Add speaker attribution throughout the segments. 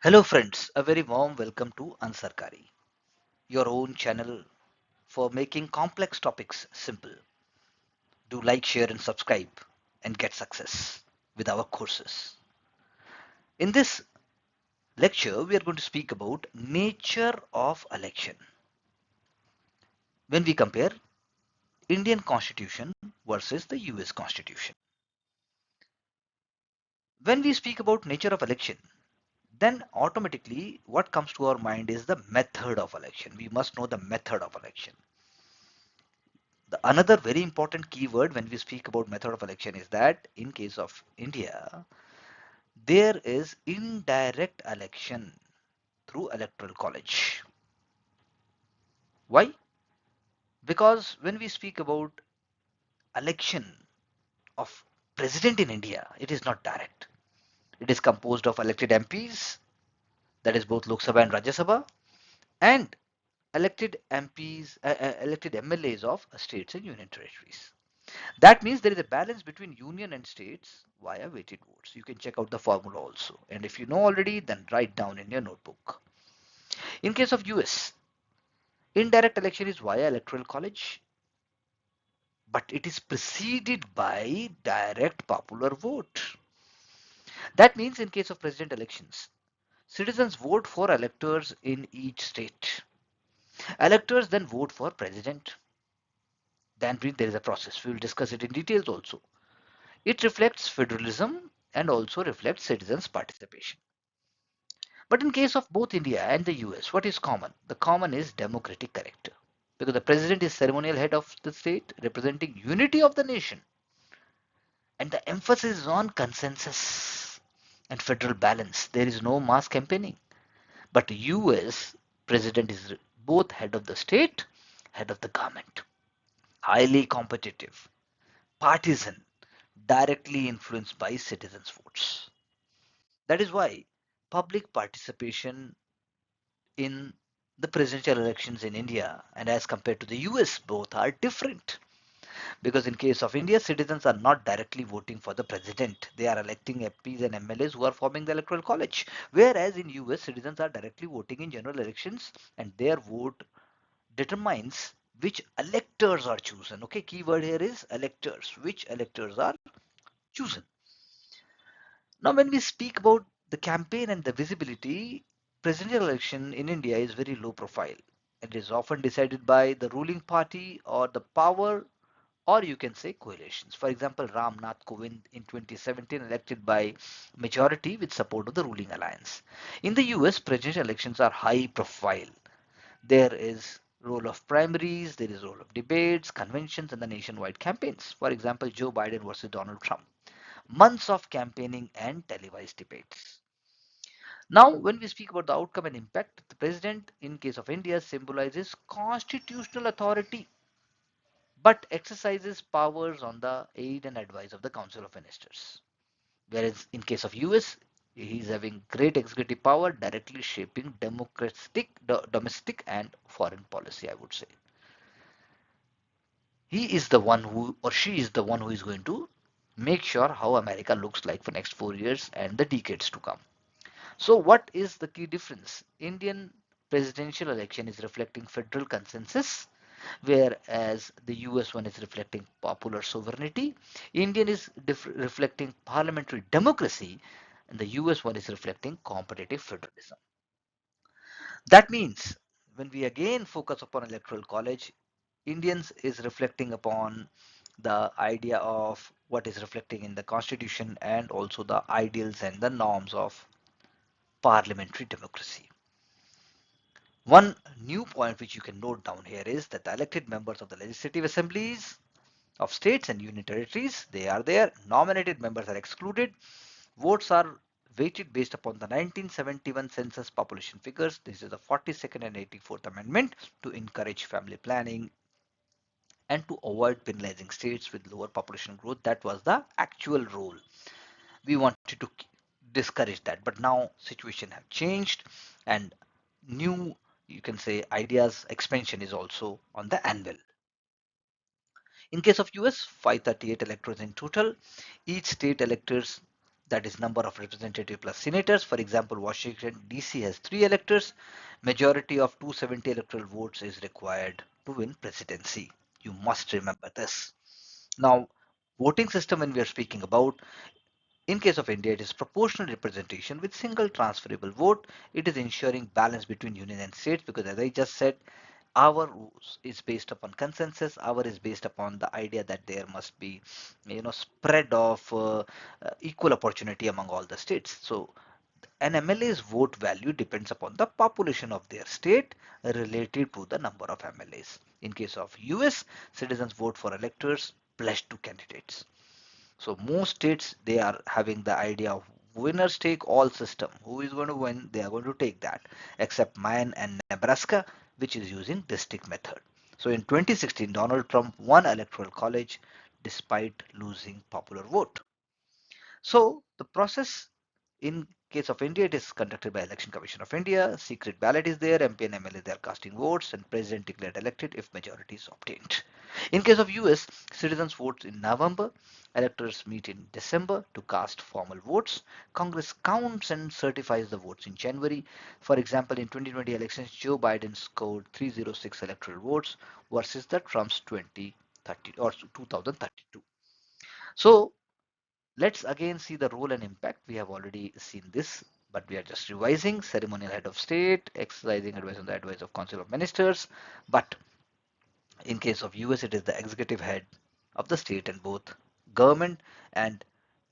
Speaker 1: Hello friends, a very warm welcome to UnSarkari, your own channel for making complex topics simple. Do like, share and subscribe and get success with our courses. In this lecture, we are going to speak about nature of election. When we compare Indian Constitution versus the US Constitution. When we speak about nature of election, then automatically what comes to our mind is the method of election. We must know the method of election. Another very important keyword when we speak about method of election is that in case of India, there is indirect election through Electoral College. Why? Because when we speak about election of president in India, it is not direct. It is composed of elected MPs, that is both Lok Sabha and Rajya Sabha, and elected MPs, elected MLAs of states and union territories. That means there is a balance between union and states via weighted votes. You can check out the formula also. And if you know already, then write down in your notebook. In case of US, indirect election is via electoral college, but it is preceded by direct popular vote. That means in case of president elections, citizens vote for electors in each state. Electors then vote for president. Then there is a process. We will discuss it in details also. It reflects federalism and also reflects citizens' participation. But in case of both India and the US, what is common? The common is democratic character. Because the president is ceremonial head of the state representing unity of the nation. And the emphasis is on consensus and federal balance. There is no mass campaigning. But US president is both head of the state, head of the government. Highly competitive, partisan, directly influenced by citizens' votes. That is why public participation in the presidential elections in India and as compared to the US, both are different. Because in case of India, citizens are not directly voting for the president. They are electing MPs and MLAs who are forming the electoral college. Whereas in US, citizens are directly voting in general elections and their vote determines which electors are chosen. Okay, keyword here is electors. Which electors are chosen. Now, when we speak about the campaign and the visibility, presidential election in India is very low profile. It is often decided by the ruling party or the power, or you can say coalitions. For example, Ram Nath Kovind in 2017 elected by majority with support of the ruling alliance. In the US, presidential elections are high profile. There is role of primaries, there is role of debates, conventions, and the nationwide campaigns. For example, Joe Biden versus Donald Trump, months of campaigning and televised debates. Now, when we speak about the outcome and impact, the president in case of India symbolizes constitutional authority but exercises powers on the aid and advice of the Council of Ministers. Whereas in case of US, he is having great executive power directly shaping domestic and foreign policy, I would say. He is the one who or she is the one who is going to make sure how America looks like for next 4 years and the decades to come. So what is the key difference? Indian presidential election is reflecting federal consensus, whereas the US one is reflecting popular sovereignty. Indian is reflecting parliamentary democracy, and the US one is reflecting competitive federalism. That means when we again focus upon electoral college, Indians is reflecting upon the idea of what is reflecting in the constitution and also the ideals and the norms of parliamentary democracy. One new point which you can note down here is that the elected members of the legislative assemblies of states and union territories, they are there. Nominated members are excluded. Votes are weighted based upon the 1971 census population figures. This is the 42nd and 84th amendment to encourage family planning and to avoid penalizing states with lower population growth. That was the actual role. We wanted to discourage that, but now situation have changed and new, you can say, ideas expansion is also on the anvil. In case of US, 538 electors in total. Each state electors that is number of representative plus senators. For example, Washington DC has 3 electors. Majority of 270 electoral votes is required to win presidency. You must remember this. Now, voting system when we are speaking about, in case of India, it is proportional representation with single transferable vote. It is ensuring balance between union and states because, as I just said, our rules is based upon consensus. Our is based upon the idea that there must be, spread of equal opportunity among all the states. So an MLA's vote value depends upon the population of their state related to the number of MLAs. In case of US, citizens vote for electors pledged to candidates. So most states, they are having the idea of winners take all system. Who is going to win? They are going to take that. Except Maine and Nebraska, which is using district method. So in 2016, Donald Trump won Electoral College despite losing popular vote. So the process in case of India, it is conducted by Election Commission of India. Secret ballot is there. MP and MLA, they are casting votes, and president declared elected if majority is obtained. In case of US, citizens vote in November. Electors meet in December to cast formal votes. Congress counts and certifies the votes in January. For example, in 2020 elections, Joe Biden scored 306 electoral votes versus the Trump's 2030 or 2032. So let's again see the role and impact. We have already seen this, but we are just revising. Ceremonial head of state, exercising advice on the advice of Council of Ministers. But in case of US, it is the executive head of the state, and both government and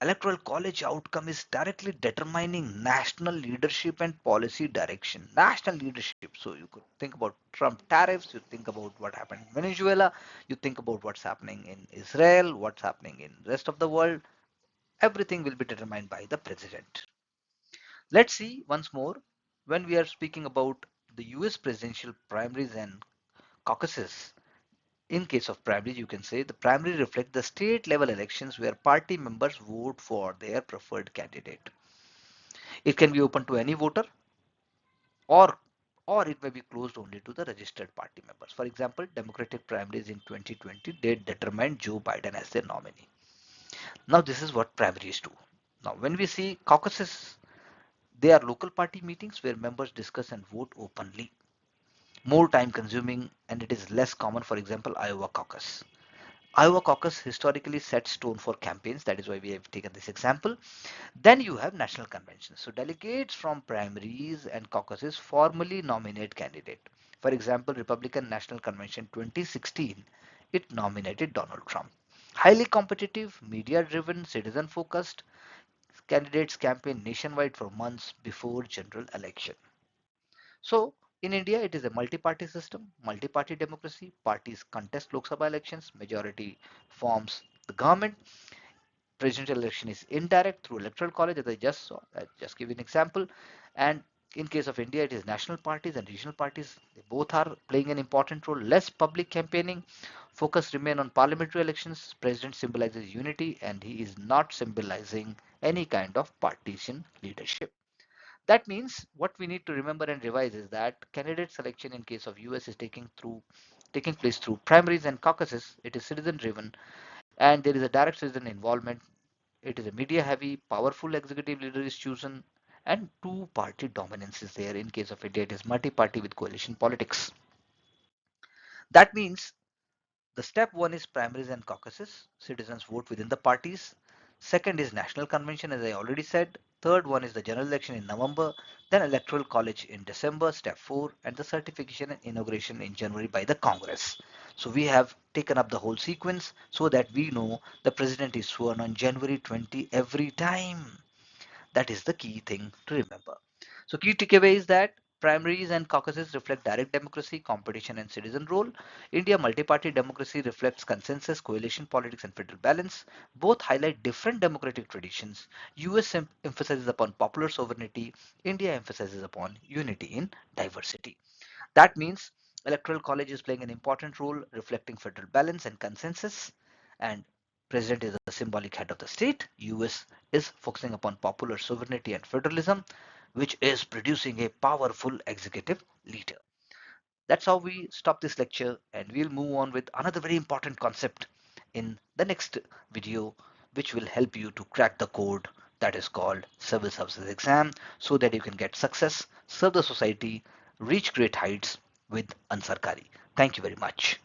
Speaker 1: electoral college outcome is directly determining national leadership and policy direction. National leadership. So you could think about Trump tariffs, you think about what happened in Venezuela, you think about what's happening in Israel, what's happening in rest of the world. Everything will be determined by the president. Let's see once more when we are speaking about the US presidential primaries and caucuses. In case of primaries, you can say the primary reflect the state level elections where party members vote for their preferred candidate. It can be open to any voter, or or it may be closed only to the registered party members. For example, Democratic primaries in 2020 did determine Joe Biden as their nominee. Now this is what primaries do. Now when we see caucuses, they are local party meetings where members discuss and vote openly. More time consuming, and it is less common. For example, Iowa caucus. Iowa caucus historically sets tone for campaigns. That is why we have taken this example. Then you have national conventions. So delegates from primaries and caucuses formally nominate candidate. For example, Republican National Convention 2016, it nominated Donald Trump. Highly competitive, media-driven, citizen-focused, candidates campaign nationwide for months before general election. So in India, it is a multi-party system, multi-party democracy. Parties contest Lok Sabha elections. Majority forms the government. Presidential election is indirect through electoral college, as I just saw. I just give you an example. And in case of India, it is national parties and regional parties. They both are playing an important role. Less public campaigning. Focus remain on parliamentary elections. President symbolizes unity, and he is not symbolizing any kind of partisan leadership. That means what we need to remember and revise is that candidate selection in case of US is taking place through primaries and caucuses. It is citizen driven, and there is a direct citizen involvement. It is a media heavy, powerful executive leader is chosen, and two party dominance is there. In case of India, it is multi party with coalition politics. That means the step one is primaries and caucuses. Citizens vote within the parties. Second is national convention, as I already said. Third one is the general election in November, then electoral college in December, step four, and the certification and inauguration in January by the Congress. So we have taken up the whole sequence so that we know the president is sworn on January 20 every time. That is the key thing to remember. So key takeaway is that primaries and caucuses reflect direct democracy, competition and citizen role. India multi-party democracy reflects consensus, coalition politics and federal balance. Both highlight different democratic traditions. US emphasizes upon popular sovereignty. India emphasizes upon unity in diversity. That means electoral college is playing an important role reflecting federal balance and consensus, and president is the symbolic head of the state. US is focusing upon popular sovereignty and federalism, which is producing a powerful executive leader. That's how we stop this lecture, and we'll move on with another very important concept in the next video, which will help you to crack the code that is called civil services exam, so that you can get success, serve the society, reach great heights with UnSarkari. Thank you very much.